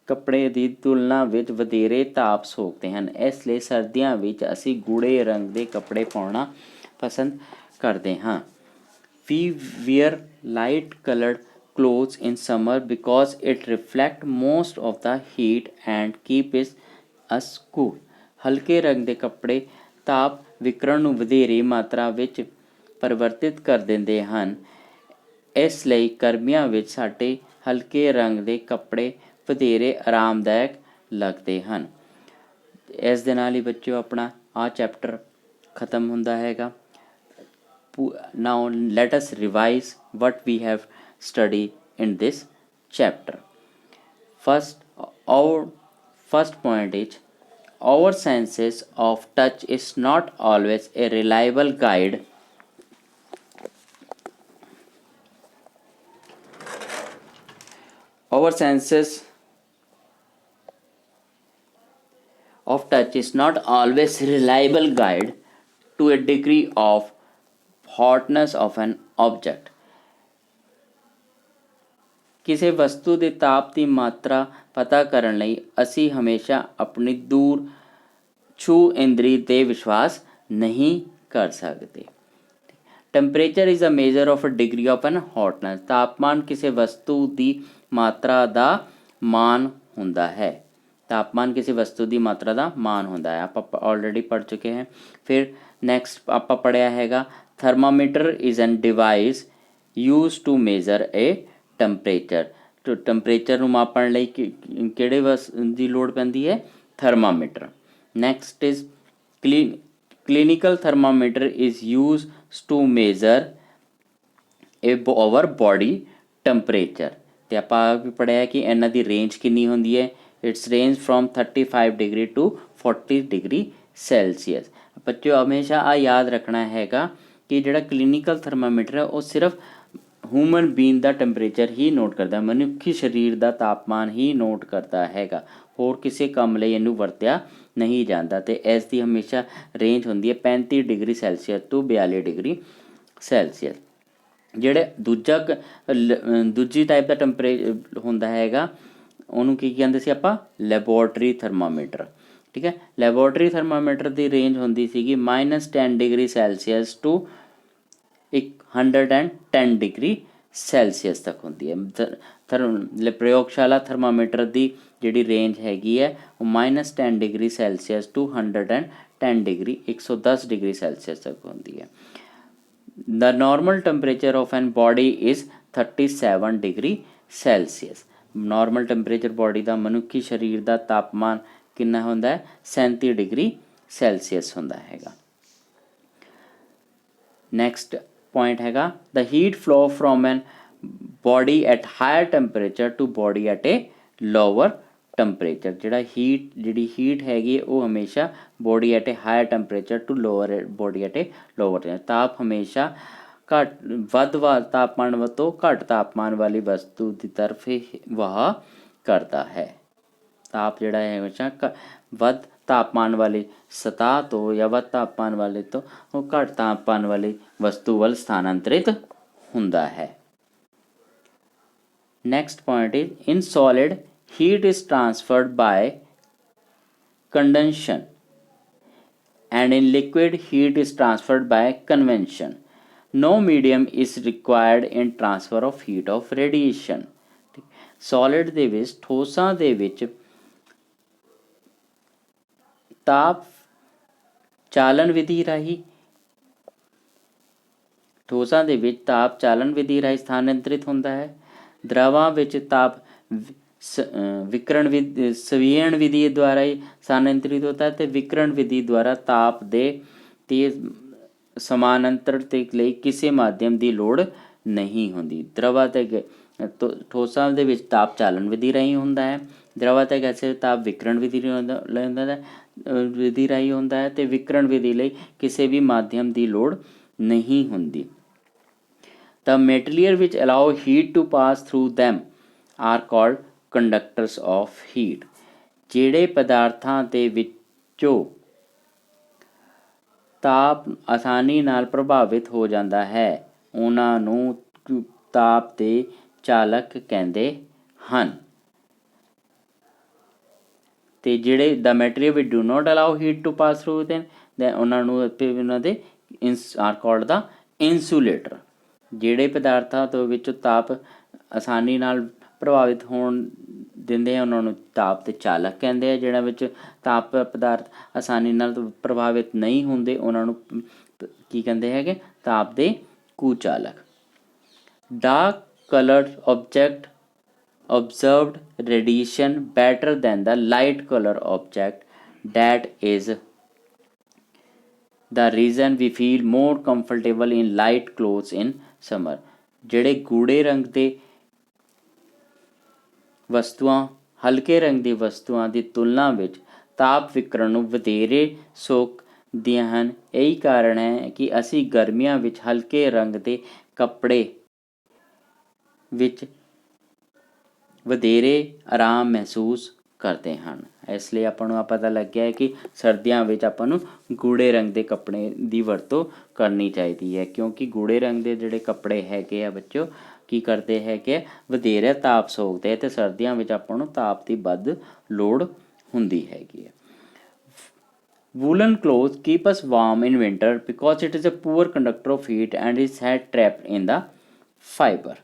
S1: ਕੱਪੜੇ ਦੀ ਤੁਲਨਾ ਵਿੱਚ ਵਧੇਰੇ ਤਾਪ ਸੋਖਦੇ ਹਨ। ਇਸ ਲਈ ਸਰਦੀਆਂ ਵਿੱਚ ਅਸੀਂ ਗੂੜੇ ਰੰਗ ਦੇ ਕੱਪੜੇ ਪਾਉਣਾ ਪਸੰਦ ਕਰਦੇ ਹਾਂ। We wear light colored clothes in summer because it reflect most of the heat and keep us cool। ਹਲਕੇ ਰੰਗ ਦੇ ਕੱਪੜੇ ਤਾਪ ਵਿਕਰਣ ਨੂੰ ਵਧੇਰੇ ਮਾਤਰਾ ਵਿੱਚ ਪਰਿਵਰਤਿਤ ਕਰ ਦਿੰਦੇ ਹਨ। ਇਸ ਲਈ ਗਰਮੀਆਂ ਵਿੱਚ ਸਾਡੇ ਹਲਕੇ ਰੰਗ ਦੇ ਕੱਪੜੇ ਵਧੇਰੇ ਆਰਾਮਦਾਇਕ ਲੱਗਦੇ ਹਨ। ਇਸ ਦੇ ਨਾਲ ਹੀ ਬੱਚਿਓ ਆਪਣਾ ਆਹ ਚੈਪਟਰ ਖਤਮ ਹੁੰਦਾ ਹੈਗਾ। now let us revise what we have studied in this chapter. First, our first point is our senses of touch is not always a reliable guide. Our senses of touch is not always reliable guide to a degree of hotness of an object. ਕਿਸੇ ਵਸਤੂ ਦੇ ਤਾਪ ਦੀ ਮਾਤਰਾ ਪਤਾ ਕਰਨ ਲਈ ਅਸੀਂ ਹਮੇਸ਼ਾ ਆਪਣੀ ਦੂਰ ਛੂ ਇੰਦਰੀ 'ਤੇ ਵਿਸ਼ਵਾਸ ਨਹੀਂ ਕਰ ਸਕਦੇ। Temperature is a measure of a degree of an hotness. ਤਾਪਮਾਨ ਕਿਸੇ ਵਸਤੂ ਦੀ ਮਾਤਰਾ ਦਾ ਮਾਨ ਹੁੰਦਾ ਹੈ। ਤਾਪਮਾਨ ਕਿਸੇ ਵਸਤੂ ਦੀ ਮਾਤਰਾ ਦਾ ਮਾਨ ਹੁੰਦਾ ਹੈ, ਆਪਾਂ ਆਲਰੇਡੀ ਪੜ੍ਹ ਚੁੱਕੇ ਹੈ। ਫਿਰ ਨੈਕਸਟ ਆਪਾਂ ਪੜ੍ਹਿਆ ਹੈਗਾ thermometer is an device use to measure a temperature. Temperature ਨੂੰ ਮਾਪਣ ਲਈ ਕਿਹੜੇ ਦੀ ਲੋੜ ਪੈਂਦੀ ਹੈ? Thermometer. Next is clinical thermometer is used to measure our body temperature। ਤੇ ਆਪਾਂ ਵੀ ਪੜ੍ਹਿਆ ਕਿ ਇਹਨਾਂ ਦੀ ਰੇਂਜ ਕਿੰਨੀ ਹੁੰਦੀ ਹੈ? It's range from 35 degree to 40 degree Celsius. ਬੱਚਿਓ ਹਮੇਸ਼ਾ ਆ ਯਾਦ ਰੱਖਣਾ ਹੈਗਾ ਕਿ ਜਿਹੜਾ ਕਲੀਨਿਕਲ ਥਰਮਾਮੀਟਰ ਹੈ ਉਹ ਸਿਰਫ ਹਿਊਮਨ ਬੀਨ ਦਾ ਟੈਂਪਰੇਚਰ ਹੀ ਨੋਟ ਕਰਦਾ, ਮਨੁੱਖੀ ਸਰੀਰ ਦਾ ਤਾਪਮਾਨ ਹੀ ਨੋਟ ਕਰਦਾ ਹੈਗਾ। ਹੋਰ ਕਿਸੇ ਕੰਮ ਲਈ ਇਹਨੂੰ ਵਰਤਿਆ ਨਹੀਂ ਜਾਂਦਾ। ਅਤੇ ਇਸ ਦੀ ਹਮੇਸ਼ਾ ਰੇਂਜ ਹੁੰਦੀ ਹੈ 35 ਡਿਗਰੀ ਸੈਲਸੀਅਸ ਤੋਂ 42 ਡਿਗਰੀ ਸੈਲਸੀਅਸ। ਜਿਹੜੇ ਦੂਜੀ ਟਾਈਪ ਦਾ ਹੁੰਦਾ ਹੈਗਾ ਉਹਨੂੰ ਕੀ ਕਹਿੰਦੇ ਸੀ ਆਪਾਂ? Laboratory thermometer. ਠੀਕ ਹੈ, ਲੈਬੋਰਟਰੀ ਥਰਮਾਮੀਟਰ ਦੀ ਰੇਂਜ ਹੁੰਦੀ ਸੀਗੀ -10 degree Celsius to 110 degree Celsius ਤੱਕ ਹੁੰਦੀ ਹੈ। ਪ੍ਰਯੋਗਸ਼ਾਲਾ ਥਰਮਾਮੀਟਰ ਦੀ ਜਿਹੜੀ ਰੇਂਜ ਹੈਗੀ ਹੈ ਉਹ -10 degree Celsius to 110 degree 110 degree Celsius ਤੱਕ ਹੁੰਦੀ ਹੈ। The normal temperature of an body is 37 degree Celsius. Normal temperature body ਦਾ, ਮਨੁੱਖੀ ਸਰੀਰ ਦਾ ਤਾਪਮਾਨ ਕਿੰਨਾ ਹੁੰਦਾ ਹੈ? 37 ਡਿਗਰੀ ਸੈਲਸੀਅਸ ਹੁੰਦਾ ਹੈਗਾ। ਨੈਕਸਟ ਪੁਆਇੰਟ ਹੈਗਾ the heat flow from an body at higher temperature to body at a lower temperature. ਜਿਹੜੀ ਹੀਟ ਹੈਗੀ ਉਹ ਹਮੇਸ਼ਾ body at a higher temperature to lower body at a lower. ਤਾਪ ਹਮੇਸ਼ਾ ਵੱਧ ਤਾਪਮਾਨ ਤੋਂ ਘੱਟ ਤਾਪਮਾਨ ਵਾਲੀ ਵਸਤੂ ਦੀ ਤਰਫ ਵਹਾ ਕਰਦਾ ਹੈ। ਤਾਪ ਜਿਹੜਾ ਹੈ ਹਮੇਸ਼ਾ ਵੱਧ ਤਾਪਮਾਨ ਵਾਲੀ ਸਤਹ ਤੋਂ ਜਾਂ ਵੱਧ ਤਾਪਮਾਨ ਵਾਲੇ ਤੋਂ ਉਹ ਘੱਟ ਤਾਪਮਾਨ ਵਾਲੀ ਵਸਤੂ ਵੱਲ ਸਥਾਨਾਂਤਰਿਤ ਹੁੰਦਾ ਹੈ। Next point is in solid heat is transferred by condension and in liquid heat is transferred by convection. No medium is required in transfer of heat of radiation। Solid ਦੇ ਵਿੱਚ, ਠੋਸਾਂ ਦੇ ਵਿੱਚ ਤਾਪ ਚਾਲਨ ਵਿਧੀ ਰਾਹੀਂ ਸਥਾਨਾਂਤਰਿਤ ਹੁੰਦਾ ਹੈ। ਦਰਵਾਂ ਵਿੱਚ ਤਾਪ विकरण विधि संवीयन विधि द्वारा ही स्थानांतरित होता है। तो विकरण विधि द्वारा ताप दे समानांतर के लिए किसी माध्यम की लोड़ नहीं होती। द्रवा ते ठोसां दे विच ताप चालन विधि राही होंदा है। द्रवा ते गैसे ताप विकरण विधि राही होंदा है। तो विकरण विधि लई किसी भी माध्यम की लोड़ नहीं होंदी। The material which allow heat to pass through them are called conductors of heat। ਜਿਹੜੇ ਪਦਾਰਥਾਂ ਦੇ ਵਿੱਚੋਂ ਤਾਪ ਆਸਾਨੀ ਨਾਲ ਪ੍ਰਭਾਵਿਤ ਹੋ ਜਾਂਦਾ ਹੈ ਉਹਨਾਂ ਨੂੰ ਤਾਪ ਦੇ ਚਾਲਕ ਕਹਿੰਦੇ ਹਨ। ਤੇ ਜਿਹੜੇ the material which do not allow heat to pass through them ਉਹਨਾਂ ਨੂੰ ਉਹਨਾਂ ਦੇ are called the insulator। ਜਿਹੜੇ ਪਦਾਰਥਾਂ ਤੋਂ ਵਿੱਚੋਂ ਤਾਪ ਆਸਾਨੀ ਨਾਲ ਪ੍ਰਭਾਵਿਤ ਹੋਣ ਦਿੰਦੇ ਆ ਉਹਨਾਂ ਨੂੰ ਤਾਪ ਦੇ ਚਾਲਕ ਕਹਿੰਦੇ ਆ। ਜਿਹੜਾ ਵਿੱਚ ਤਾਪ ਪਦਾਰਥ ਆਸਾਨੀ ਨਾਲ ਪ੍ਰਭਾਵਿਤ ਨਹੀਂ ਹੁੰਦੇ ਉਹਨਾਂ ਨੂੰ ਕੀ ਕਹਿੰਦੇ ਹੈਗੇ? ਤਾਪ ਦੇ ਕੁਚਾਲਕ। Dark coloured object observed radiation better than the light color object that is the reason we feel more comfortable in light clothes in summer. ਜਿਹੜੇ ਗੂੜੇ ਰੰਗ ਦੇ ਵਸਤੂਆਂ ਹਲਕੇ ਰੰਗ ਦੀ ਵਸਤੂਆਂ ਦੀ ਤੁਲਨਾ ਵਿੱਚ ਤਾਪ ਵਿਕਰਨ ਨੂੰ ਵਧੇਰੇ ਸੋਕਦੀਆਂ ਹਨ। ਇਹੀ ਕਾਰਨ ਹੈ ਕਿ ਅਸੀਂ ਗਰਮੀਆਂ ਵਿੱਚ ਹਲਕੇ ਰੰਗ ਦੇ ਕੱਪੜੇ ਵਿੱਚ ਵਧੇਰੇ ਆਰਾਮ ਮਹਿਸੂਸ ਕਰਦੇ ਹਨ। ਇਸ ਲਈ ਆਪਾਂ ਨੂੰ ਪਤਾ ਲੱਗਿਆ ਹੈ ਕਿ ਸਰਦੀਆਂ ਵਿੱਚ ਆਪਾਂ ਨੂੰ ਗੂੜੇ ਰੰਗ ਦੇ ਕੱਪੜੇ ਦੀ ਵਰਤੋਂ ਕਰਨੀ ਚਾਹੀਦੀ ਹੈ, ਕਿਉਂਕਿ ਗੂੜੇ ਰੰਗ ਦੇ ਜਿਹੜੇ ਕੱਪੜੇ ਹੈਗੇ ਆ ਬੱਚੋ ਕੀ ਕਰਦੇ ਹੈਗੇ, ਵਧੇਰੇ ਤਾਪ ਸੋਕਦੇ ਅਤੇ ਸਰਦੀਆਂ ਵਿੱਚ ਆਪਾਂ ਨੂੰ ਤਾਪ ਦੀ ਵੱਧ ਲੋੜ ਹੁੰਦੀ ਹੈਗੀ ਹੈ। Woolen clothes keep us warm in winter because it is a poor conductor of heat and is heat trapped in the fiber.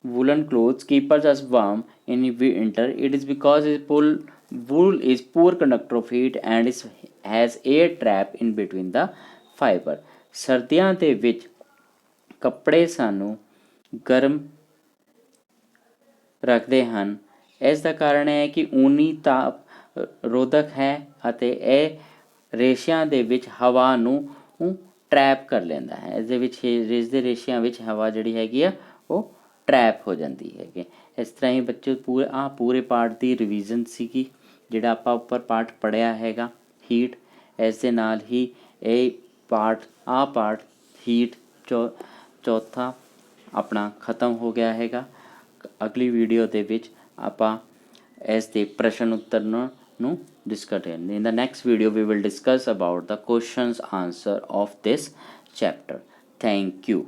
S1: Woolen clothes keep us warm in winter. It is because wool is poor conductor of heat and has air trap in between the fiber. ਸਰਦੀਆਂ ਦੇ ਵਿੱਚ ਕੱਪੜੇ ਸਾਨੂੰ ਗਰਮ ਰੱਖਦੇ ਹਨ। ਇਸ ਦਾ ਕਾਰਨ ਹੈ ਕਿ ਊਨੀ ਤਾਪ ਰੋਧਕ ਹੈ ਅਤੇ ਇਹ ਰੇਸ਼ਿਆਂ ਦੇ ਵਿੱਚ ਹਵਾ ਨੂੰ ਟਰੈਪ ਕਰ ਲੈਂਦਾ ਹੈ। ਇਸ ਦੇ ਵਿੱਚ ਇਸ ਦੇ ਰੇਸ਼ਿਆਂ ਵਿੱਚ ਹਵਾ ਜਿਹੜੀ ਹੈਗੀ ਆ ਉਹ ਟਰੈਪ ਹੋ ਜਾਂਦੀ ਹੈਗੀ। ਇਸ ਤਰ੍ਹਾਂ ਹੀ ਬੱਚੇ ਪੂਰੇ ਪਾਠ ਦੀ ਰਿਵੀਜ਼ਨ ਸੀਗੀ, ਜਿਹੜਾ ਆਪਾਂ ਉੱਪਰ ਪਾਠ ਪੜ੍ਹਿਆ ਹੈਗਾ ਹੀਟ। ਇਸ ਦੇ ਨਾਲ ਹੀ ਇਹ ਪਾਠ ਹੀਟ ਚੌਥਾ ਆਪਣਾ ਖਤਮ ਹੋ ਗਿਆ ਹੈਗਾ। ਅਗਲੀ ਵੀਡੀਓ ਦੇ ਵਿੱਚ ਆਪਾਂ ਇਸ ਦੇ ਪ੍ਰਸ਼ਨ ਉੱਤਰ ਨੂੰ ਡਿਸਕਸ ਕਰਾਂਗੇ। In the next video we will discuss about the questions answer of this chapter. Thank you.